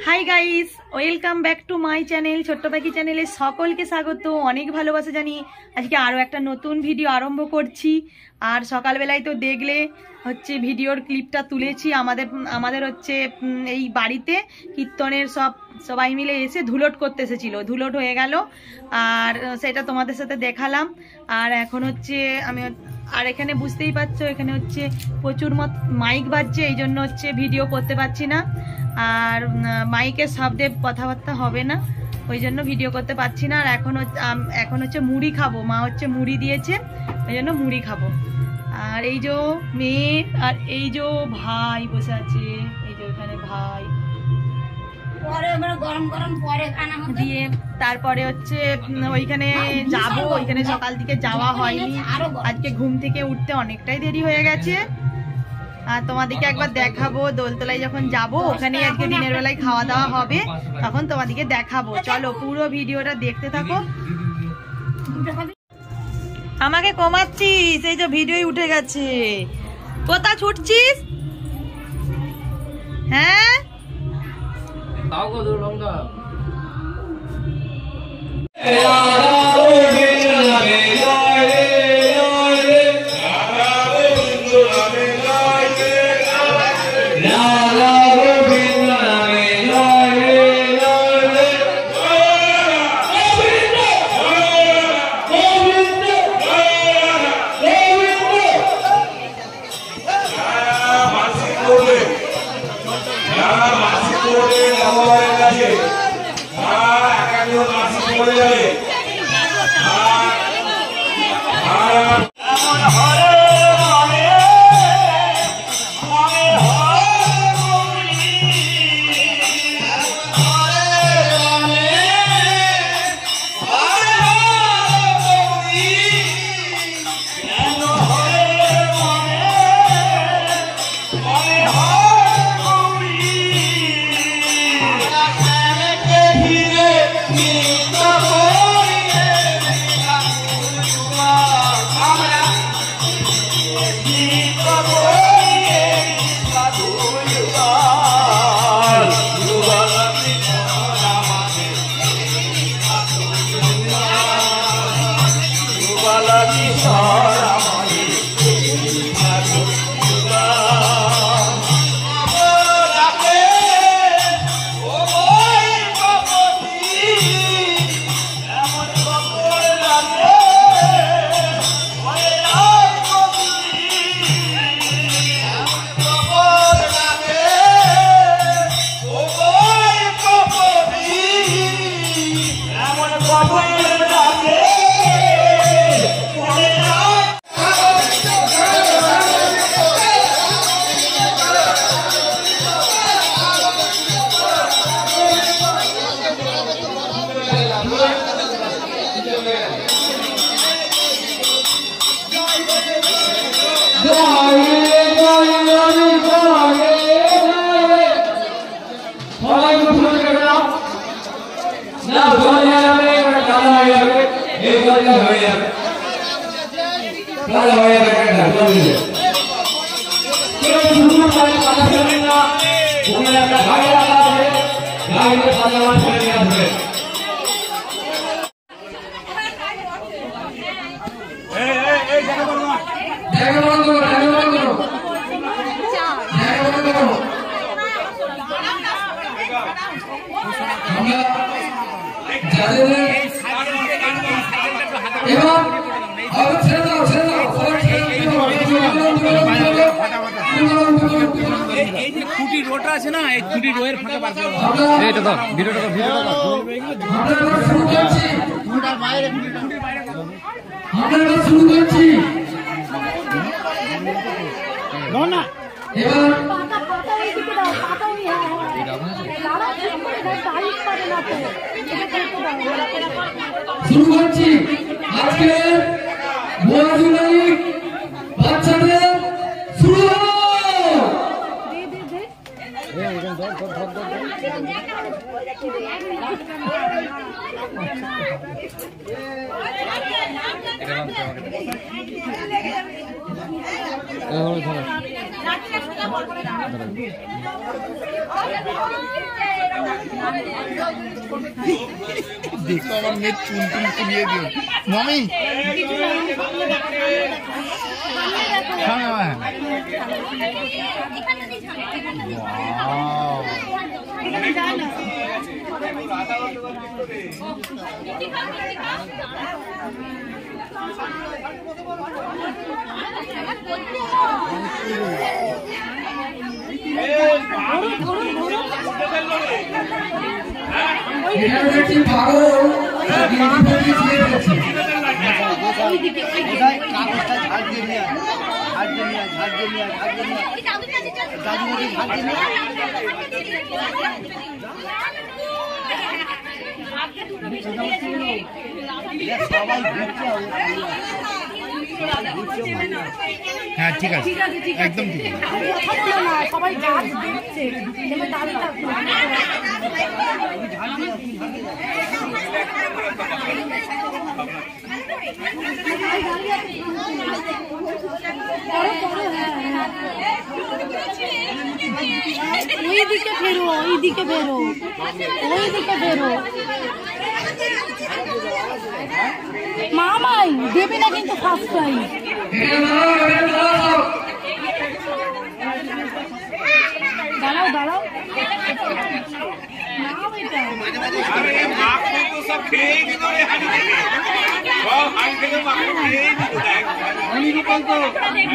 Hi guys, welcome back to my channel. ছোট্ট পাখি চ্যানেলে সকলকে স্বাগত, অনেক ভালোবাসা জানি। আজকে আরও একটা নতুন ভিডিও আরম্ভ করছি। আর সকালবেলায় তো দেখলে হচ্ছে ভিডিওর ক্লিপটা তুলেছি। আমাদের হচ্ছে এই বাড়িতে কীর্তনের সবাই মিলে এসে ধুলোট করতে এসেছিলো, ধুলোট হয়ে গেল আর সেটা তোমাদের সাথে দেখালাম। আর এখন হচ্ছে আর এখানে বুঝতেই পারছো, এখানে হচ্ছে প্রচুর মাইক বাজছে, এই জন্য হচ্ছে ভিডিও করতে পারছি না। আর মাইকের শব্দে কথাবার্তা হবে না, ওই জন্য ভিডিও করতে পারছি না। আর এখন হচ্ছে মুড়ি খাবো, মা হচ্ছে মুড়ি দিয়েছে, ওই জন্য মুড়ি খাবো। আর এই যে মেয়ে আর এই যে ভাই বসে আছে, এই যে ওখানে ভাই দিয়ে তারপরে হচ্ছে ওইখানে যাবো। ওইখানে সকাল থেকে যাওয়া হয়নি, আজকে ঘুম থেকে উঠতে অনেকটাই দেরি হয়ে গেছে। আর তোমাদেরকে একবার দেখাবো দোলতলায় যখন যাব, ওখানে আজকে দিনের বেলায় খাওয়া দাওয়া হবে, তখন তোমাদেরকে দেখাবো। চলো পুরো ভিডিওটা দেখতে থাকো। আমাকে কমাচ্ছিস, এই যে ভিডিওই উঠে গেছে। কোথা ছুটছিস? হ্যাঁ খুঁটি রোটা আছে না, এই খুঁটি রোয়ের ফাঁকা বার করো। এটা দাও, ভিডিওটা দাও, ভিডিওটা দাও। আমরা শুরু করছি, খুঁটির বাইরে, আমরা শুরু করছি। না এবার পাতা পাতা এই দিকে দাও, পাতা ওই দাঁড়া ঠিক করে দাও, তারিখ পারে না তো। শুরু করছি আজকে বোয়াজুলাই বাচ্চাদের শুরু হলো। দেখো আমার মেয়ে চুন টুন কুলিয়ে দিও মামি। হ্যাঁ হ্যাঁ ঠিক আছে, একদম ঠিক আছে। সবাই গাছ দেখছে, ওইদিকে বেরো, ওইদিকে বেরো, ওইদিকে বেরো। মামাই দেবে না কিন্তু ফার্স্ট টাইম। দাঁড়াও দাঁড়াও,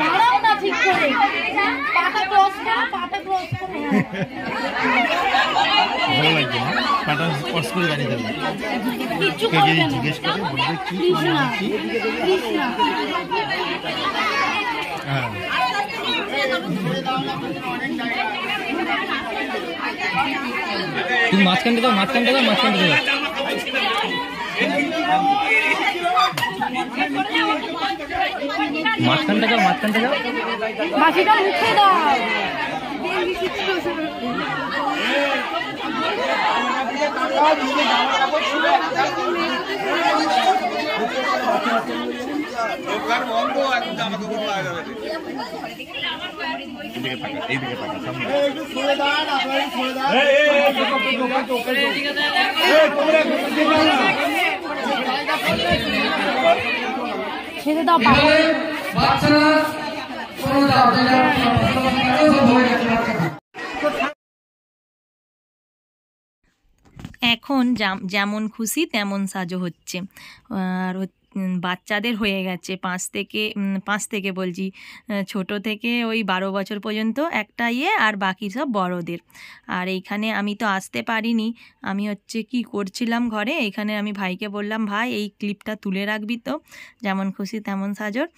দাঁড়াও না ঠিক করে, পাটা ক্রস করো, পাটা ক্রস করো। ভালো লাগছে না পাটা ক্রস করে গাড়ি দেবে। কিছু করবে না, জিজ্ঞেস করে বলবে কি কৃষ্ণা কৃষ্ণা। হ্যাঁ তুমি মাঝখানটা দাও, মাঝখানটা দাও, মাঝখানটা দাও। মাঝখানটা দাও, মাঝখানটা দাও। বাকিটা মুখে দাও। দোকান বন্ধ, এখন জামা কাপড় পাওয়া যাবে। এইদিকে পাকা সামনে। ছেড়ে দাও বাচ্চারা চলে যাও, এখন যেমন খুশি তেমন সাজো হচ্ছে। আর বাচ্চাদের হয়ে গেছে 5 থেকে বলছি, ছোট থেকে ওই 12 বছর পর্যন্ত একটা ইয়ে, আর বাকি সব বড়দের। আর এইখানে আমি তো আসতে পারিনি, আমি হচ্ছে কি করছিলাম ঘরে, এইখানে আমি ভাইকে বললাম ভাই এই ক্লিপটা তুলে রাখবি তো, যেমন খুশি তেমন সাজোর।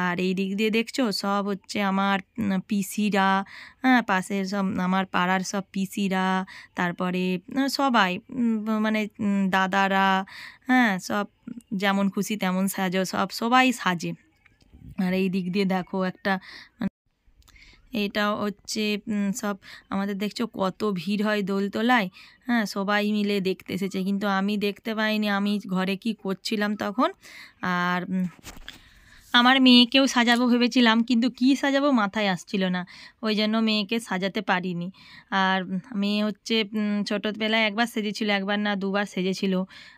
আর এই দিক দিয়ে দেখছো সব হচ্ছে আমার পিসিরা, হ্যাঁ পাশের সব আমার পাড়ার সব পিসিরা, তারপরে সবাই মানে দাদারা, হ্যাঁ সব যেমন খুশি তেমন সাজো, সবাই সাজে। আর এই দিক দিয়ে দেখো একটা, এটা হচ্ছে সব আমাদের দেখছো কত ভিড় হয় দোলতলায়, হ্যাঁ সবাই মিলে দেখতে এসেছে, কিন্তু আমি দেখতে পাইনি, আমি ঘরে কি করছিলাম তখন। আর আমার মেয়েকেও সাজাবো ভেবেছিলাম, কিন্তু কি সাজাবো মাথায় আসছিল না, ওই জন্য মেয়েকে সাজাতে পারিনি। আর মেয়ে হচ্ছে ছোটোবেলায় একবার সেজেছিল, একবার না দুবার সেজেছিল।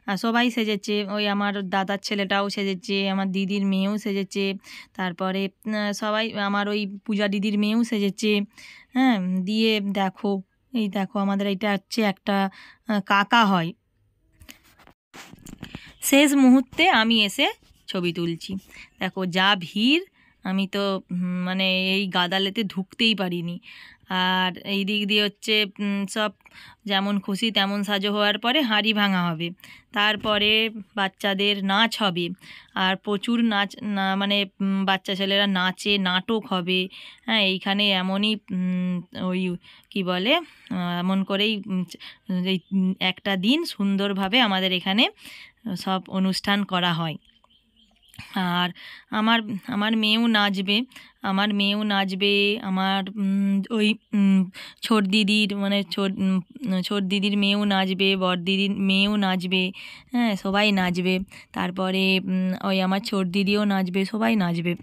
আর সবাই সেজেছে, ওই আমার দাদার ছেলেটাও সেজেছে, আমার দিদির মেয়েও সেজেছে, তারপরে সবাই, আমার ওই পূজা দিদির মেয়েও সেজেছে। হ্যাঁ, দিয়ে দেখো, এই দেখো আমাদের এটা হচ্ছে একটা কাকা হয়। শেষ মুহূর্তে আমি এসে ছবি তুলছি। দেখো যা ভিড়, আমি তো মানে এই গাদালেতে ঢুকতেই পারিনি। আর এই দিক দিয়ে হচ্ছে সব যেমন খুশি তেমন সাজো হওয়ার পরে হাঁড়ি ভাঙা হবে, তারপরে বাচ্চাদের নাচ হবে, আর প্রচুর নাচ মানে বাচ্চা ছেলেরা নাচে, নাটক হবে। হ্যাঁ, এইখানে এমনই ওই কি বলে, এমন করেই এই একটা দিন সুন্দরভাবে আমাদের এখানে সব অনুষ্ঠান করা হয়। আর আমার মেয়েও নাচবে, আমার ওই ছোট দিদির মানে ছোট দিদির মেয়েও নাচবে, বড় দিদির মেয়েও নাচবে। হ্যাঁ, সবাই নাচবে। তারপরে ওই আমার ছোট দিদিও নাচবে, সবাই নাচবে।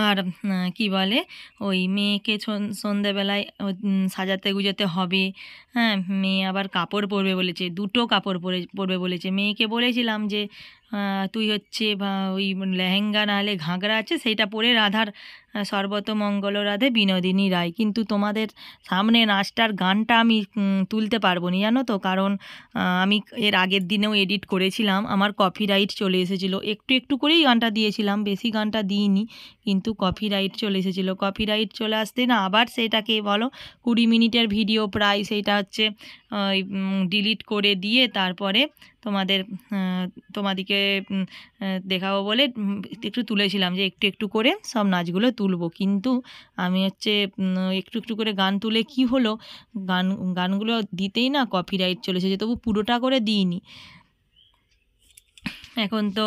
আর কি বলে, ওই মেয়েকে সন্ধ্যেবেলায় সাজাতে গুজাতে হবে। হ্যাঁ, মেয়ে আবার কাপড় পরবে বলেছে, দুটো কাপড় পরবে বলেছে। মেয়েকে বলেছিলাম যে তুই হচ্ছে ওই লেহেঙ্গা নাহলে ঘাগরা আছে সেইটা পরে রাধার সর্বতমঙ্গল রাধে বিনোদিনী রায়, কিন্তু তোমাদের সামনে নাচটার গানটা আমি তুলতে পারবো না, জানো তো, কারণ আমি এর আগের দিনেও এডিট করেছিলাম, আমার কপিরাইট চলে এসেছিলো। একটু একটু করেই গানটা দিয়েছিলাম, বেশি গানটা দিইনি, কিন্তু কপিরাইট চলে এসেছিলো। কপিরাইট চলে আসতে না আবার সেটাকে বলো 20 মিনিটের ভিডিও প্রায়, সেইটা হচ্ছে ডিলিট করে দিয়ে তারপরে তোমাদেরকে দেখাবো বলে একটু তুলেছিলাম, যে একটু একটু করে সব নাচগুলো তুলবো। কিন্তু আমি হচ্ছে একটু একটু করে গান তুলে কি হলো, গানগুলো দিতেই না কপিরাইট চলে এসেছে, তবু পুরোটা করে দিইনি। এখন তো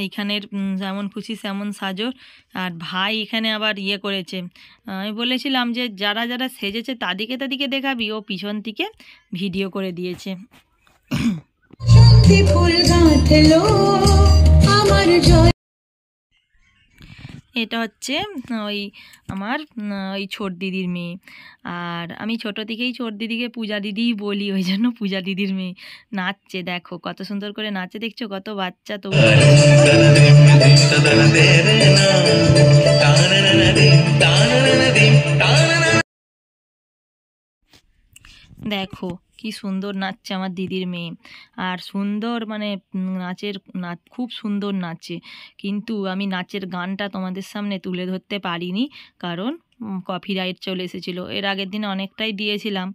এইখানের যেমন খুশি তেমন সাজো। আর ভাই এখানে আবার ইয়ে করেছে, আমি বলেছিলাম যে যারা যারা সেজেছে তাদিকে দেখাবি, ও পিছন থেকে ভিডিও করে দিয়েছে। এটা হচ্ছে ওই আমার ওই ছোট দিদির মেয়ে। আর আমি ছোটো থেকেই ছোট দিদিকে পূজা দিদিই বলি, ওই জন্য পূজা দিদির মেয়ে। নাচছে, দেখো কত সুন্দর করে নাচে, দেখছো কত বাচ্চা। তো দেখো কি সুন্দর নাচছে আমার দিদির মেয়ে, আর সুন্দর মানে নাচ খুব সুন্দর নাচে। কিন্তু আমি নাচের গানটা তোমাদের সামনে তুলে ধরতে পারিনি, কারণ কপিরাইট চলে এসেছিলো। এর আগের দিনে অনেকটাই দিয়েছিলাম,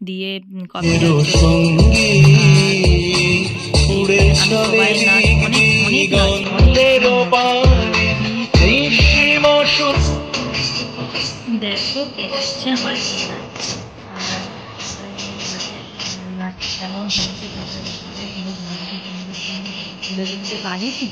দিয়ে কপিরাইট দেখো কে আসছে আমার কেমন হচ্ছে বানিয়েছি।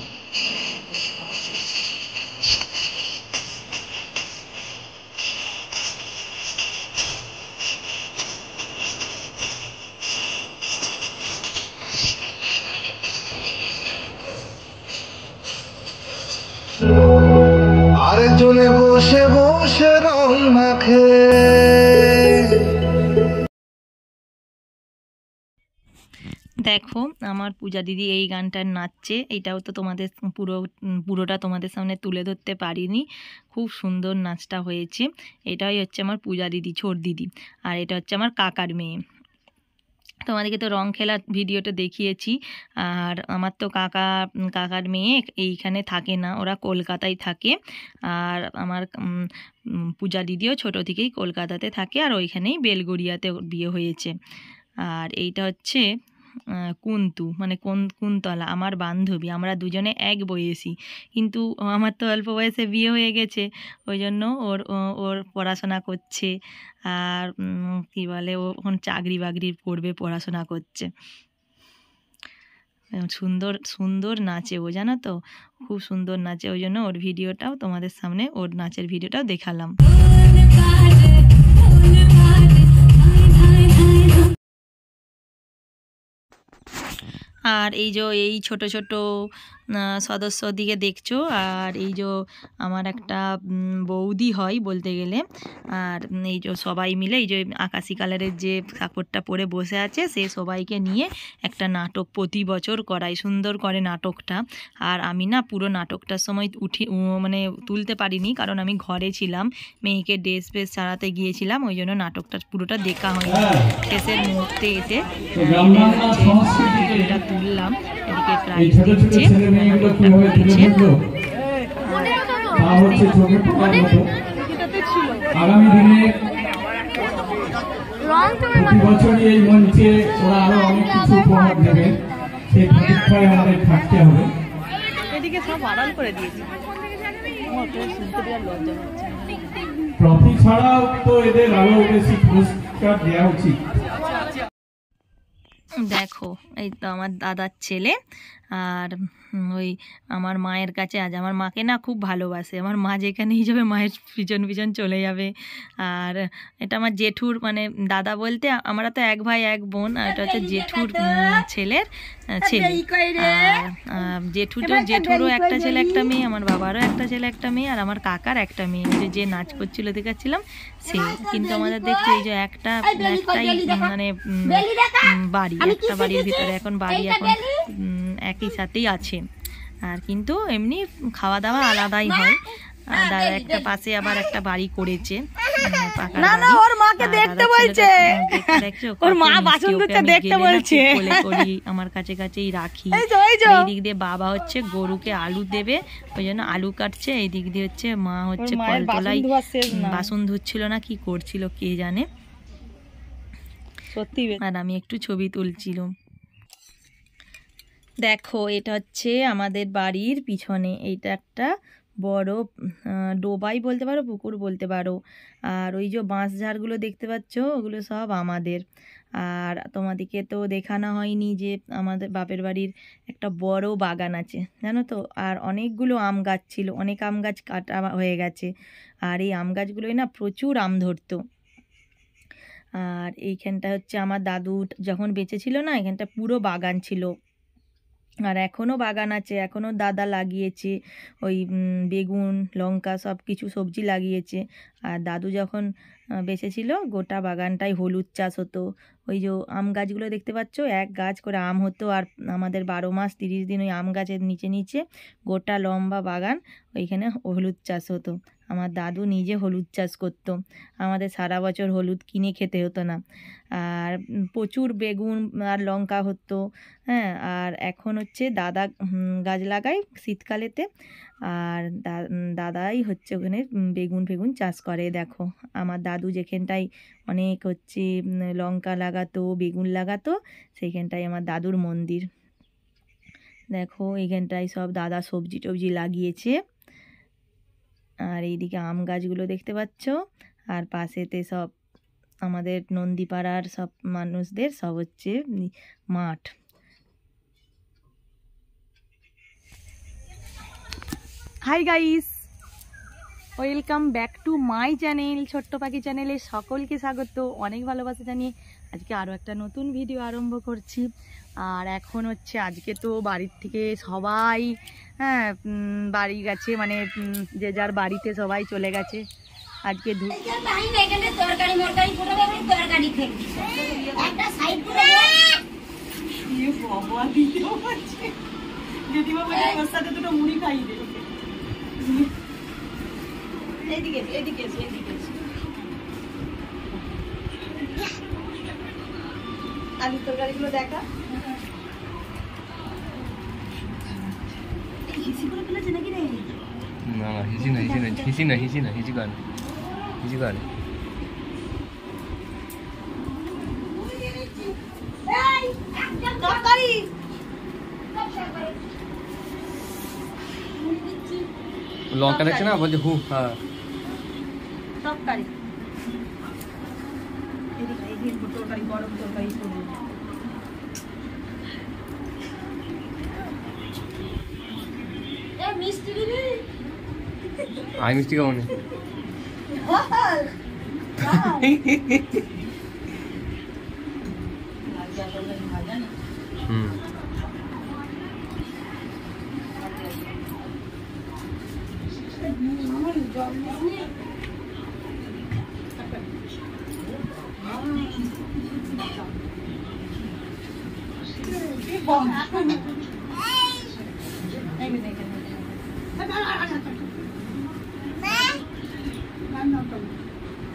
আরেকজনে বসে বসে রং মাখে। দেখো আমার পূজা দিদি এই গানটার নাচছে, এইটাও তো তোমাদের পুরোটা তোমাদের সামনে তুলে ধরতে পারিনি। খুব সুন্দর নাচটা হয়েছে। এটাই হচ্ছে আমার পূজা দিদি, ছোট দিদি। আর এটা হচ্ছে আমার কাকার মেয়ে। তোমাদেরকে তো রং খেলার ভিডিওটা দেখিয়েছি। আর আমার তো কাকার মেয়ে এইখানে থাকে না, ওরা কলকাতায় থাকে। আর আমার পূজা দিদিও ছোটো থেকেই কলকাতাতে থাকে, আর ওইখানেই বেলগড়িয়াতে বিয়ে হয়েছে। আর এইটা হচ্ছে কুন্তু, মানে কুন্তলা আমার বান্ধবী। আমরা দুজনে এক বয়সী, কিন্তু আমার তো অল্প বয়সে বিয়ে হয়ে গেছে, ওই জন্য ওর পড়াশোনা করছে। আর কি বলে, ও এখন চাকরি বাকরি করবে, পড়াশোনা করছে। সুন্দর সুন্দর নাচে ও, জানো তো, খুব সুন্দর নাচে। ওই জন্য ওর ভিডিওটাও তোমাদের সামনে, ওর নাচের ভিডিওটাও দেখালাম। আর এই যে এই ছোট ছোট সদস্য দিকে দেখছো। আর এই যে আমার একটা বৌদি হয় বলতে গেলে। আর এই যে সবাই মিলে এই যে আকাশি কালারের যে কাপড়টা পরে বসে আছে, সে সবাইকে নিয়ে একটা নাটক প্রতি বছর করায়, সুন্দর করে নাটকটা। আর আমি না পুরো নাটকটার সময় মানে তুলতে পারিনি, কারণ আমি ঘরে ছিলাম, মেয়েকে ড্রেস ফ্রেস ছাড়াতে গিয়েছিলাম, ওই জন্য নাটকটা পুরোটা দেখা হয়নি। শেষের মুহূর্তে এসে এটা তুললাম। এদিকে প্রাইজ দিচ্ছে, আগামী দিনে প্রতি বছরই এই মঞ্চে ওরা আরো অনেক কিছু উপহার দেবে, সেই প্রতীক্ষায় আমাদের থাকতে হবে। এদিকে সব আড়াল করে দিয়েছে, ট্রফি ছাড়াও তো এদের আরো বেশি পুরস্কার দেওয়া উচিত। দেখো এই তো আমার দাদার ছেলে, আর ওই আমার মায়ের কাছে আজ আমার মাকে না খুব ভালোবাসে। আমার মা যেখানেই যাবে মায়ের পিছন পিছন চলে যাবে। আর এটা আমার জেঠুর, মানে দাদা বলতে আমরা তো এক ভাই এক বোন, আর এটা হচ্ছে জেঠুর ছেলের ছেলে। আর জেঠুরও একটা ছেলে একটা মেয়ে, আমার বাবারও একটা ছেলে একটা মেয়ে, আর আমার কাকার একটা মেয়ে। যে নাচ করছিল দেখাচ্ছিলাম সে। কিন্তু আমাদের দেখছি এই যে একটাই মানে বাড়ি, একটা বাড়ির ভিতরে এখন বাড়ি এখন একই সাথেই আছে। আর কিন্তু এমনি খাওয়া দাওয়া আলাদাই হয়। দাদা একটা পাশে আবার একটা বাড়ি করেছে, ওর মাকে দেখতে বলছে, ওর মা বাসন ধুচ্ছে দেখতে বলছে। আমার কাছে কাছেই রাখি। এই দিক দিয়ে বাবা হচ্ছে গরুকে আলু দেবে, ওই জন্য আলু কাটছে। এই দিক দিয়ে হচ্ছে মা হচ্ছে কলতলায় বাসন ধুচ্ছিল না কি করছিল কে জানে। সত্যি। আর আমি একটু ছবি তুলছিলাম। দেখো এটা হচ্ছে আমাদের বাড়ির পিছনে, এইটা একটা বড় ডোবাই বলতে পারো, পুকুর বলতে পারো। আর ওই যে বাঁশ ঝাড়গুলো দেখতে পাচ্ছ ওগুলো সব আমাদের। আর তোমাদেরকে তো দেখানো হয়নি যে আমাদের বাপের বাড়ির একটা বড় বাগান আছে জানো তো। আর অনেকগুলো আম গাছ ছিল, অনেক আম গাছ কাটা হয়ে গেছে। আর এই আম গাছগুলোই না প্রচুর আম ধরতো। আর এইখানটা হচ্ছে আমার দাদু যখন বেঁচে ছিল না, এখানটা পুরো বাগান ছিল। আর এখনও বাগান আছে, এখনও দাদা লাগিয়েছে ওই বেগুন লঙ্কা সব কিছু সবজি লাগিয়েছে। আর দাদু যখন বেঁচে ছিল গোটা বাগানটাই হলুদ চাষ হতো। ওই যে আম গাছগুলো দেখতে পাচ্ছ, এক গাছ করে আম হতো। আর আমাদের 12 মাস 30 দিন ওই আম গাছের নিচে নিচে গোটা লম্বা বাগান, ওইখানে হলুদ চাষ হতো। আমার দাদু নিজে হলুদ চাষ করতো, আমাদের সারা বছর হলুদ কিনে খেতে হতো না। আর প্রচুর বেগুন আর লঙ্কা হতো। হ্যাঁ, আর এখন হচ্ছে দাদা গাছ লাগায় শীতকালেতে। আর দাদাই হচ্ছে ওখানে বেগুন চাষ করে। দেখো আমার দাদু যেখানটায় অনেক হচ্ছে লঙ্কা লাগাতো বেগুন লাগাতো, সেইখানটায় আমার দাদুর মন্দির। দেখো এইখানটায় সব দাদা সবজি টবজি লাগিয়েছে। আর এইদিকে আম গাছগুলো দেখতে পাচ্ছ। আর পাশেতে সব আমাদের নন্দীপাড়ার সব মানুষদের সব হচ্ছে মাঠ। Hi guys, welcome back to my channel ছোট্ট পাখি চ্যানেলে সকলকে স্বাগত, অনেক ভালোবাসা জানিয়ে আজকে আরও একটা নতুন ভিডিও আরম্ভ করছি। আর এখন হচ্ছে আজকে তো বাড়ির থেকে সবাই বাড়ি গেছে, মানে যে যার বাড়িতে সবাই চলে গেছে। আজকে দুটো মুড়ি খাই দে। এদিকে এদিকে এদিকে আলুর তরকারিগুলো দেখা। হিসিগুলো ফেলেছে নাকি রে? না হিসি গান লঙ্কা দেখছে না বলছে হু। হ্যাঁ তরকারি তরকারি গরম তরকারি করবো। আমি মিষ্টি খাবো না।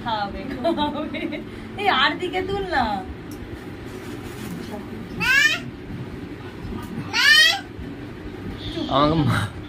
খাবে খাবে এই আর দিকে তুল না আমাকে